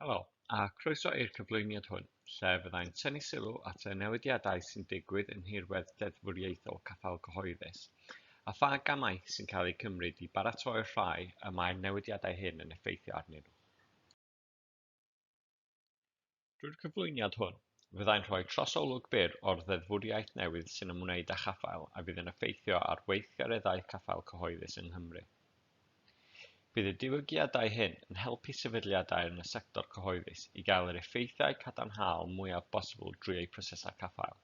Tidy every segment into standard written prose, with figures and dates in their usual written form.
Helo, a croeso i'r cyflwyniad hwn, lle fyddai'n tynnu sylw at y newidiadau sy'n digwydd yn nhirwedd deddfwriaethol caffael cyhoeddus, a pha gamau sy'n cael eu cymryd i baratoi'r rhai y mae'r newidiadau hyn yn effeithio arnyn nhw. Drwy'r cyflwyniad hwn, fyddai'n rhoi trosolwg byr o'r ddeddfwriaeth newydd sy'n ymwneud â chaffael a fydd yn effeithio ar weithgareddau caffael cyhoeddus yng Nghymru. Bydd y diwygiadau hyn yn helpu sefydliadau yn y sector cyhoeddus i gael yr effeithiau cadarnhaol mwyaf bosibl drwy eu prosesau caffael,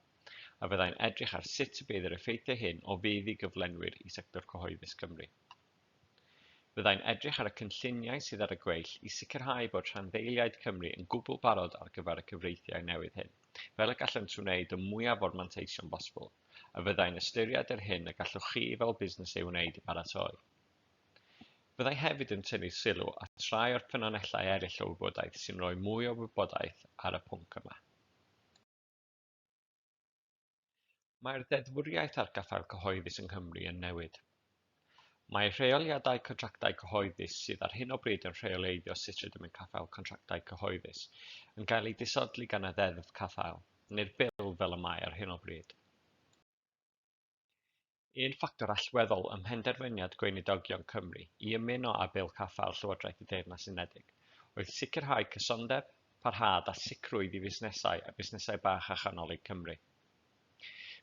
a fyddai'n edrych ar sut y bydd yr effeithiau hyn o fydd i gyflenwyr i sector cyhoeddus Cymru. Byddai'n edrych ar y cynlluniau sydd ar y gweill i sicrhau bod rhanddeiliaid Cymru yn gwbl barod ar gyfer y cyfreithiau newydd hyn, fel y gallent wneud y mwyaf o'r manteision bosibl, a fyddai'n ystyried yr hyn y gallwch chi fel busnes ei wneud i baratoi. Byddai hefyd yn tynnu sylw at rai o'r ffynonellau eraill o wybodaeth sy'n rhoi mwy o wybodaeth ar y pwnc yma. Mae'r deddfwriaeth ar gaffael cyhoeddus yng Nghymru yn newid. Mae rheoliadau contractau cyhoeddus sydd ar hyn o bryd yn rheoleiddio sut rydym yn caffael contractau cyhoeddus yn cael ei disodli gan y ddeddf caffael, neu'r bil fel y mae ar hyn o bryd. Un ffactor allweddol ym mhenderfyniad Gweinidogion Cymru i ymuno â bil caffael Llywodraeth y Deyrnas Unedig oedd sicrhau cysondeb, parhad a sicrwydd i fusnesau a busnesau bach a chanolig Cymru.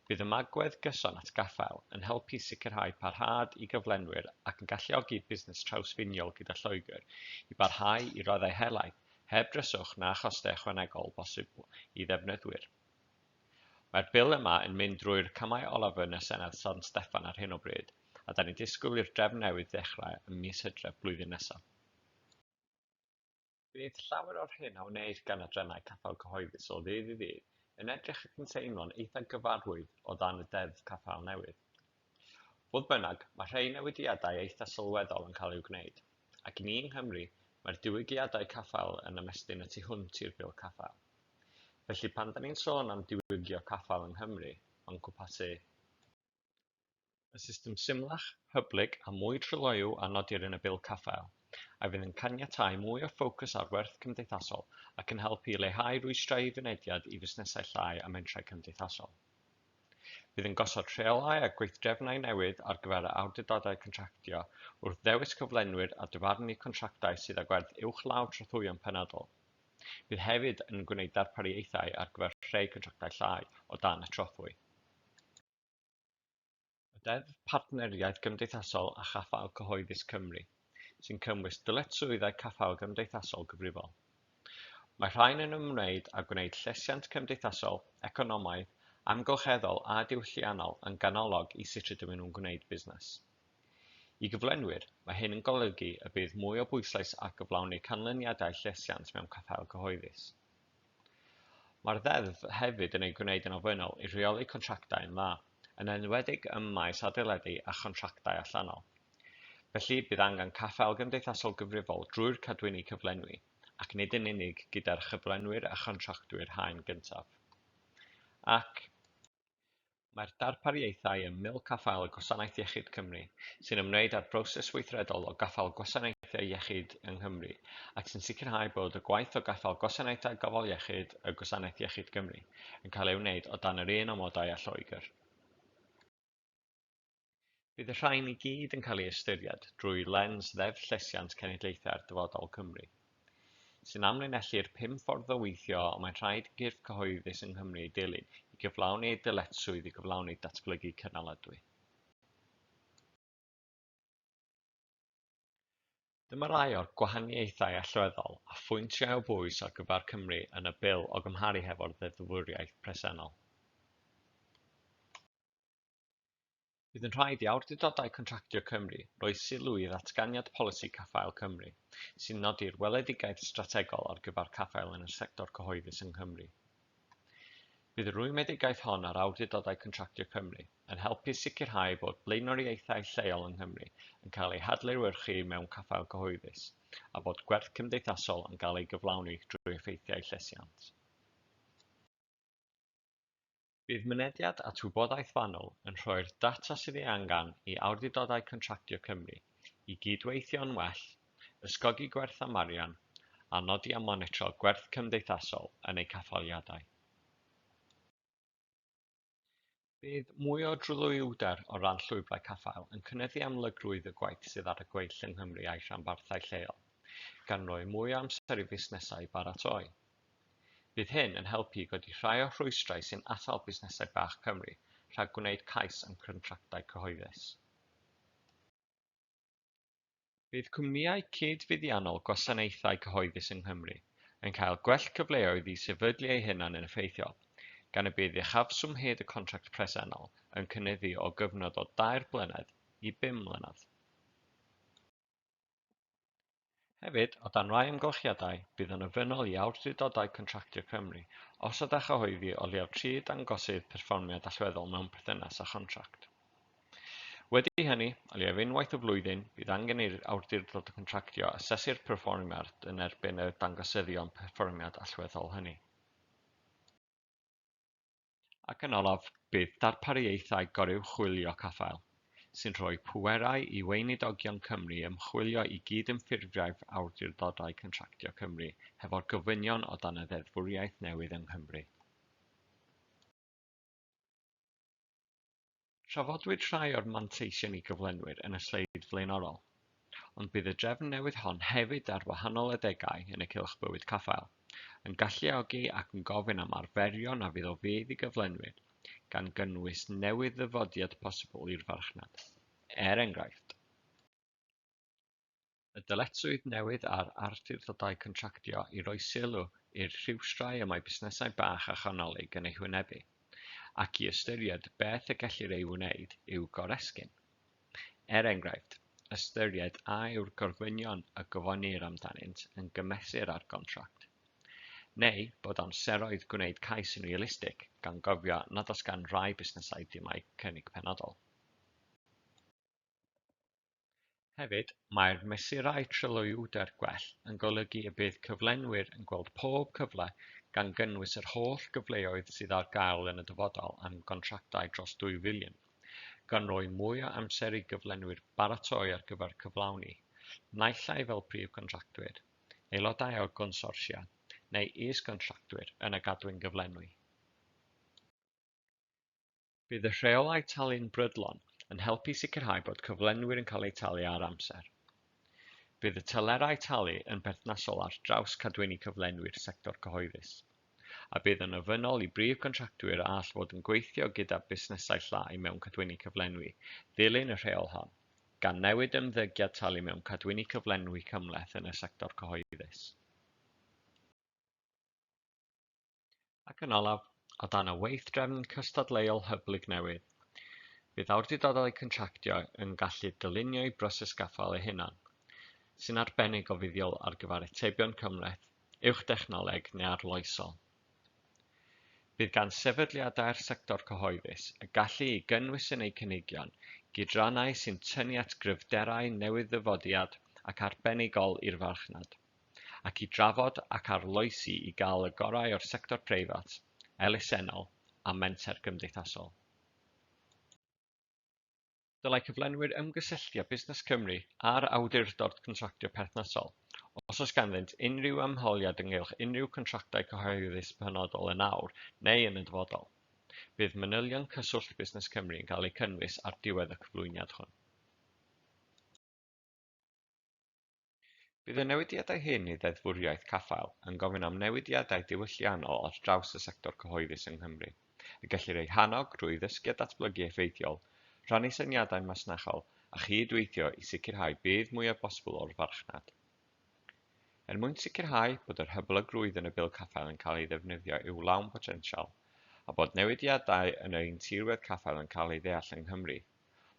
Bydd y magwedd gyson at gaffael yn helpu sicrhau parhad i gyflenwyr ac yn galluogi busnes trawsfiniol gyda Lloegr i barhau i raddau helaeth heb dryswch na chostau ychwanegol bosibl i ddefnyddwyr. Mae'r bil yma yn mynd drwy'r camau olaf yn y Senedd San Steffan ar hyn o bryd, a da ni'n disgwyl i'r drefn newydd ddechrau ym mis Hydref blwyddyn nesaf. Bydd llawer o'r hyn a wneud gan adrennau caffael cyhoeddus o ddydd i ddydd yn edrych ac yn teimlo'n eitha gyfarwydd o dan y deddf caffael newydd. Fodd bynnag, mae rhai newidiadau eitha sylweddol yn cael i'w gwneud, ac i ni yng Nghymru, mae'r diwygiadau caffael yn ymestyn y tu hwnt i'r bil caffael. Felly pan da ni'n sôn am diwygio caffael yng Nghymru, mae'n cwmpasu y system symlach, hyblyg a mwy tryloyw a nodir yn y bil caffael, a fydd yn caniatáu mwy o ffocws ar werth cymdeithasol ac yn helpu i leihau rwystrau i fynediad i fusnesau llai a mentrau cymdeithasol. Bydd yn gosod rheolau a gweithdrefnau newydd ar gyfer y awdurdodau contractio wrth ddewis cyflenwyr a dyfarnu contractau sydd â gwerth uwchlaw trothwyon penodol. Bydd hefyd yn gwneud darpariaethau ar gyfer rhai contractau llai o dan y trothwy. Y Deddf Partneriaeth Gymdeithasol a Chaffael Cyhoeddus Cymru, sy'n cynnwys dyletswyddau caffael gymdeithasol gyfrifol. Mae rhain yn ymwneud â gwneud llesiant cymdeithasol, economaidd, amgylcheddol a diwylliannol yn ganolog i sut rydym nhw'n gwneud busnes. I gyflenwyr, mae hyn yn golygu y bydd mwy o bwyslais ar gyflawni canlyniadau llesiant mewn caffael cyhoeddus. Mae'r ddeddf hefyd yn ei gwneud yn ofynnol i reoli contractau yn dda, yn enwedig ym maes adeiladu a chontractau allanol. Felly bydd angen caffael gymdeithasol gyfrifol drwy'r cadwyni cyflenwi, ac nid yn unig gyda'r chyflenwyr a chontractwyr haen gyntaf. Ac mae'r darpariaethau ym mil caffael y Gwasanaeth Iechyd Cymru, sy'n ymwneud â'r broses weithredol o gaffael gwasanaethau iechyd yng Nghymru, ac sy'n sicrhau bod y gwaith o gaffael gwasanaethau gofal iechyd y Gwasanaeth Iechyd Cymru yn cael ei wneud o dan yr un amodau a Lloegr. Bydd y rhain i gyd yn cael ei ystyried drwy lens ddeddf llesiant cenedlaethau'r dyfodol Cymru, sy'n amlinellu'r 5 ffordd o weithio o mae'n rhaid gyrff cyhoeddus yng Nghymru ei dilyn i gyflawni ei dyletswydd i gyflawni datblygu cynaladwy. Dyma rai o'r gwahaniaethau allweddol a phwyntiau o bwys ar gyfer Cymru yn y bil o gymharu hefo'r ddeddfwriaeth presennol. Bydd yn rhaid i awdurdodau contractio Cymru roi sylw i ddatganiad polisi caffael Cymru, sy'n nodi'r weledigaeth strategol ar gyfer caffael yn y sector cyhoeddus yng Nghymru. Bydd yr wymedigaeth hon ar awdurdodau contractio Cymru yn helpu sicrhau bod blaenoriaethau lleol yng Nghymru yn cael eu hadlewyrchu mewn caffael cyhoeddus, a bod gwerth cymdeithasol yn cael ei gyflawni drwy effeithiau llesiant. Bydd mynediad at wybodaeth fanwl yn rhoi'r data sydd ei angen i awdurdodau contractio Cymru i gydweithio'n well, ysgogi gwerth am arian, a nodi a monitro gwerth cymdeithasol yn eu caffaliadau. Bydd mwy o drylwywder o ran llwybrau caffael yn cynyddu amlygrwydd y gwaith sydd ar y gweill yng Nghymru a'i rhanbarthau lleol, gan roi mwy o amser i busnesau baratoi. Bydd hyn yn helpu i godi rhai o rhwystrau sy'n atal busnesau bach Cymru rhag gwneud cais am contractau cyhoeddus. Bydd cwmnïau cydfuddiannol gwasanaethau cyhoeddus yng Nghymru yn cael gwell cyfleoedd i sefydlu eu hunain yn effeithiol, gan y bydd uchafswm hyd y contract presennol yn cynyddu o gyfnod o 2 blynedd i 5 mlynedd. Hefyd, o dan rai amgylchiadau, bydd yn ofynnol i awdurdodau contractio Cymru os ydych a chyhoeddi o leiaf 3 dangosydd perfformiad allweddol mewn perthynas â chontract. Wedi hynny, o leiaf unwaith y flwyddyn, bydd angen i'r awdurdod contractio asesu'r perfformiad yn erbyn y dangosyddion perfformiad allweddol hynny. Ac yn olaf, bydd darpariaethau goryw chwilio caffael, sy'n rhoi pwerau i weinidogion Cymru ymchwilio i gydymffurfiau awdurdodau contractio Cymru hefo'r gofynion o dan y ddeddfwriaeth newydd yng Nghymru. Trafodwyd rhai o'r manteision i gyflenwyr yn y sleid flaenorol, ond bydd y drefn newydd hon hefyd ar wahanol adegau yn y cylch bywyd caffael, yn galluogi ac yn gofyn am arferion a fydd o fydd i gyflenwyr, gan gynnwys newydd ddyfodiad posibl i'r farchnad. Enghraifft, y dyletswydd newydd ar awdurdodau contractio i roi sylw i'r rhwystrau y mae busnesau bach a chanolig yn eu hwynebu, ac i ystyried beth y gellir ei wneud i'w goresgyn. Enghraifft, ystyried a yw'r gorfynion y gyfonir amdanynt yn gymesur ar gontract, neu bod amseroedd gwneud cais yn realistig gan gofio nad oes gan rai busnesau dimau cynnig penodol. Hefyd, mae'r mesurau trylwywder gwell yn golygu y bydd cyflenwyr yn gweld pob cyfle gan gynnwys yr holl gyfleoedd sydd ar gael yn y dyfodol am gontractau dros 2 filiwn, gan roi mwy o amser i gyflenwyr baratoi ar gyfer cyflawni, naill ai fel prif gontractwyr, aelodau o gonsorsia, neu is-gontractwyr yn y gadwyn gyflenwi. Bydd y rheolau talu'n brydlon yn helpu sicrhau bod cyflenwyr yn cael eu talu ar amser. Bydd y tylerau talu yn berthnasol ar draws cadwyni cyflenwyr sector cyhoeddus, a bydd yn ofynnol i brif gontractwyr a all fod yn gweithio gyda busnesau llai mewn cadwyni cyflenwi ddilyn y rheol hon, gan newid ymddygiad talu mewn cadwyni cyflenwi cymhleth yn y sector cyhoeddus. Ac yn olaf, o dan y weithdrefn cystadleuol hyblyg newydd, bydd awdurdodau contractio yn gallu dylunio i broses gaffael eu hunan, sy'n arbennig o fuddiol ar gyfer atebion cymhleth, uwchdechnoleg neu arloesol. Bydd gan sefydliadau'r sector cyhoeddus y gallu i gynnwys yn eu cynigion gydrannau sy'n tynnu at gryfderau newydd ddyfodiad ac arbenigol i'r farchnad, ac i drafod ac arloesi i gael y gorau o'r sector preifat, elusennol a menter gymdeithasol. Dylai cyflenwyr ymgysylltu â Busnes Cymru a'r awdurdod contractio perthnasol, os oes ganddynt unrhyw ymholiad ynghylch unrhyw contractau cyhoeddus penodol yn awr neu yn y dyfodol. Bydd manylion cyswllt Busnes Cymru yn cael eu cynnwys ar diwedd y cyflwyniad hwn. Bydd y newidiadau hyn i ddeddfwriaeth caffael yn gofyn am newidiadau diwylliannol ar draws y sector cyhoeddus yng Nghymru, y gellir eu hannog drwy ddysgu a datblygu effeithiol, rhannu syniadau masnachol a chydweithio i sicrhau bydd mwy o bosibl o'r farchnad. Mwyn sicrhau bod yr hyblygrwydd yn y bil caffael yn cael ei ddefnyddio i'w lawn potensial a bod newidiadau yn ein tirwedd caffael yn cael ei ddeall yng Nghymru,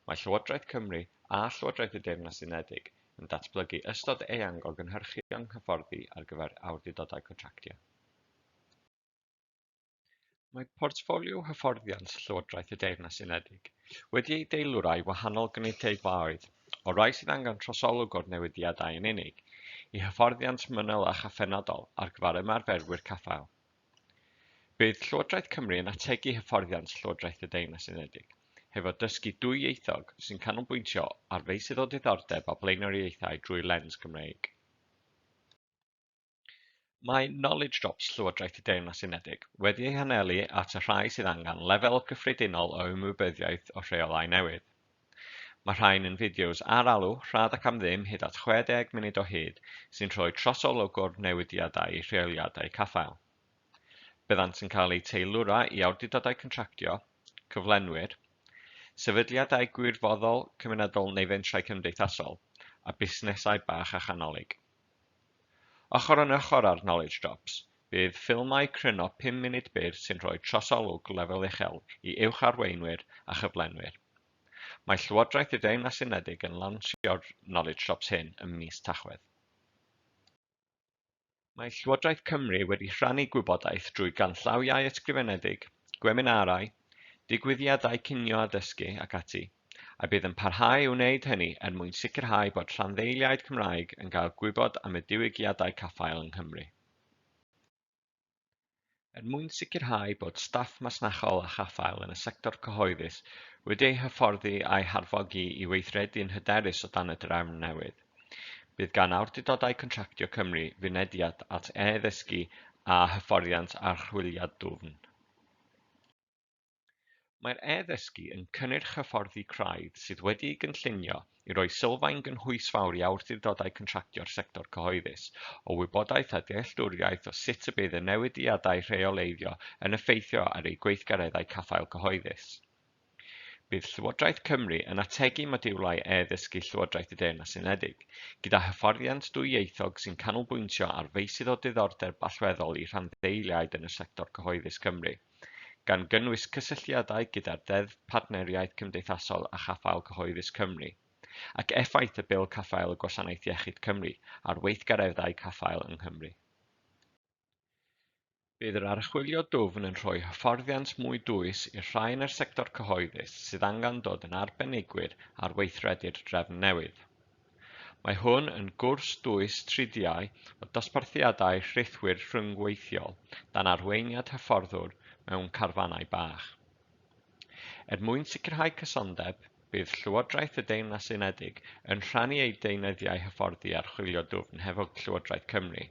mae Llywodraeth Cymru a Llywodraeth y Deyrnas Unedig yn datblygu ystod eang o gynhyrchion hyfforddi ar gyfer awdurdodau contractio. Mae portffolio hyfforddiant Llywodraeth y Deyrnas Unedig wedi ei deilwrau wahanol gynulleidfaoedd, o rai sydd angen trosolwg o'r newidiadau yn unig, i hyfforddiant mynylach a phenodol ar gyfer ymarferwyr caffael. Bydd Llywodraeth Cymru yn ategu hyfforddiant Llywodraeth y Deyrnas Unedig, hefo dysgu dwyieithog sy'n canolbwyntio ar feysydd o diddordeb a blaenoriaethau drwy lens Gymreig. Mae knowledge drops Llywodraeth y Deyrnas Unedig wedi ei hanelu at y rhai sydd angen lefel gyffredinol o ymwybyddiaeth o rheolau newydd. Mae rhain yn fideos ar alw rhad ac am ddim hyd at 60 munud o hyd sy'n rhoi trosolwgwr newidiadau i rheoliadau caffael. Byddant yn cael eu teilwra i awdurdodau contractio, cyflenwyr, sefydliadau gwirfoddol, cymunedol neu fentrau cymdeithasol, a busnesau bach a chanolig. Ochr yn ochr ar knowledge drops, bydd ffilmau cryno 5 munud byr sy'n rhoi trosolwg lefel uchel i uwcharweinwyr a chyflenwyr. Mae Llywodraeth y Deyrnas Unedig yn lawnsio'r knowledge drops hyn ym mis Tachwedd. Mae Llywodraeth Cymru wedi rhannu gwybodaeth drwy ganllawiau ysgrifenedig, gwebinarau, digwyddiadau cinio a dysgu ac ati, a bydd yn parhau i wneud hynny mwyn sicrhau bod rhanddeiliaid Cymraeg yn cael gwybod am y diwygiadau caffael yng Nghymru. Mwyn sicrhau bod staff masnachol a chaffael yn y sector cyhoeddus wedi ei hyfforddi a'i harfogi i weithredu'n hyderus o dan y drefn newydd, bydd gan awdurdodau contractio Cymru fynediad at e-ddysgu a hyfforddiant archwiliad dwfn. Mae'r e-ddysgu yn cynnyrch hyfforddi craidd sydd wedi'i gynllunio i roi sylfaen gynhwysfawr i awdurdodau contractio'r sector cyhoeddus o wybodaeth a dealltwriaeth o sut y bydd y newidiadau rheoleiddio yn effeithio ar ei gweithgareddau caffael cyhoeddus. Bydd Llywodraeth Cymru yn ategu modiwlau e-ddysgu Llywodraeth y Deyrnas Unedig gyda hyfforddiant dwyieithog sy'n canolbwyntio ar feysydd o diddordeb allweddol i rhanddeiliaid yn y sector cyhoeddus Cymru, gan gynnwys cysylltiadau gyda'r Deddf Partneriaeth Cymdeithasol a Chaffael Cyhoeddus Cymru, ac effaith y bil caffael y Gwasanaeth Iechyd Cymru ar weithgareddau caffael yng Nghymru. Bydd yr archwilio dwfn yn rhoi hyfforddiant mwy dwys i'r rhai yn y sector cyhoeddus sydd angen dod yn arbenigwyr ar weithredu'r drefn newydd. Mae hwn yn gwrs dwys tridiau o dosbarthiadau rhithwyr rhyngweithiol dan arweiniad hyfforddwr mewn carfannau bach. Mwyn sicrhau cysondeb, bydd Llywodraeth y Deyrnas Unedig yn rhannu ei deunyddiau hyfforddi archwilio dwfn hefo Llywodraeth Cymru,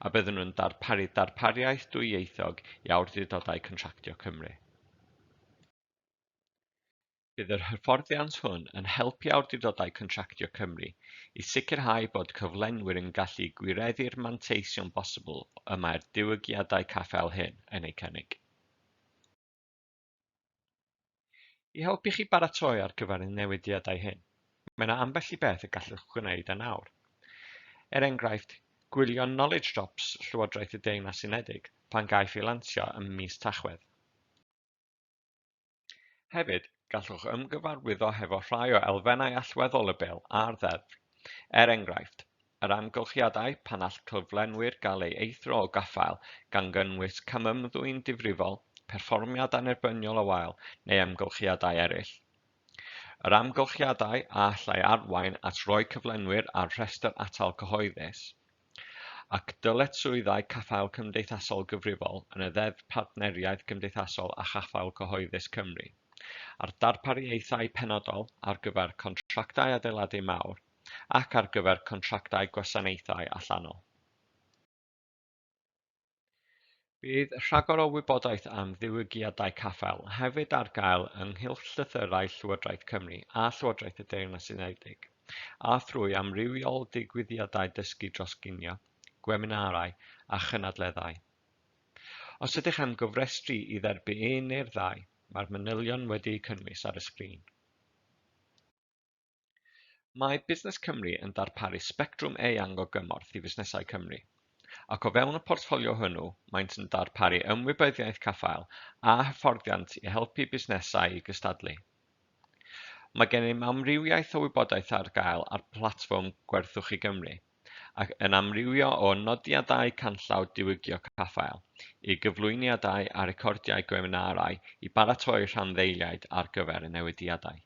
a byddwn nhw'n darparu darpariaeth dwyieithog i awdurdodau contractio Cymru. Bydd yr hyfforddiant hwn yn helpu awdurdodau contractio Cymru i sicrhau bod cyflenwyr yn gallu gwireddu'r manteision bosibl y mae'r diwygiadau caffael hyn yn ei cynnig. I helpu chi baratoi ar gyfer y newidiadau hyn, mae yna ambell i beth y gallwch gwneud yn awr. Enghraifft, gwylio knowledge drops Llywodraeth y Deyrnas Unedig pan gaiff ei lansio ym mis Tachwedd. Hefyd, gallwch ymgyfarwyddo hefo rhai o elfennau allweddol y bil a'r ddeddf. Enghraifft, yr amgylchiadau pan all cyflenwyr gael ei eithrio o gaffael gan gynnwys camymddwyn difrifol, perfformiad annibyniol o wael neu amgylchiadau eraill. Yr amgylchiadau a allai arwain at roi cyflenwyr ar rhestr atal cyhoeddus, ac dyletswyddau caffael cymdeithasol gyfrifol yn y Ddeddf Partneriaeth Cymdeithasol a Chaffael Cyhoeddus Cymru, a'r darpariaethau penodol ar gyfer contractau adeiladu mawr ac ar gyfer contractau gwasanaethau allanol. Bydd rhagor o wybodaeth am ddiwygiadau caffael hefyd ar gael ynghylch llythyrau Llywodraeth Cymru a Llywodraeth y Deyrnas Unedig, a thrwy amrywiol digwyddiadau dysgu dros ginio, gwebinarau a chynadleddau. Os ydych am gyfrestru i dderbyn un neu'r ddau, mae'r manylion wedi'u cynnwys ar y sgrin. Mae Busnes Cymru yn darparu sbectrwm eang o gymorth i fusnesau Cymru, ac o fewn y portffolio hwnnw, maent yn darparu ymwybyddiaeth caffael a hyfforddiant i helpu busnesau i gystadlu. Mae gennym amrywiaeth o wybodaeth ar gael ar platfform Gwerthwch i Gymru, ac yn amrywio o nodiadau canllaw diwygio caffael i gyflwyniadau a recordiau gwebinarau i baratoi rhanddeiliaid ar gyfer y newidiadau.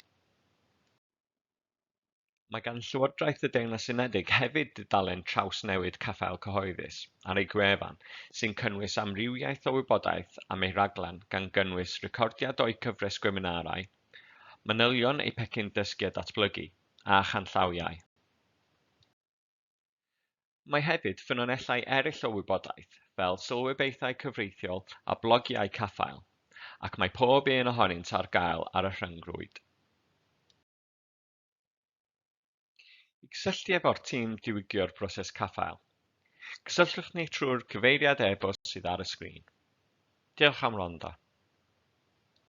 Mae gan Llywodraeth y Deyrnas Unedig hefyd dudalen trawsnewid caffael cyhoeddus ar ei gwefan sy'n cynnwys amrywiaeth o wybodaeth am ei raglen gan gynnwys recordiad o'i cyfres gwebinarau, manylion eu pecyn dysgu a datblygu, a chanllawiau. Mae hefyd ffynonellau eraill o wybodaeth, fel sylwyr cyfreithiol a blogiau caffael, ac mae pob un ohonynt ar gael ar y rhyngrwyd. I gysylltu efo'r tîm diwygio'r broses caffael, cysylltwch ni trwy'r cyfeiriad e-bost sydd ar y sgrin. Diolch am wrando.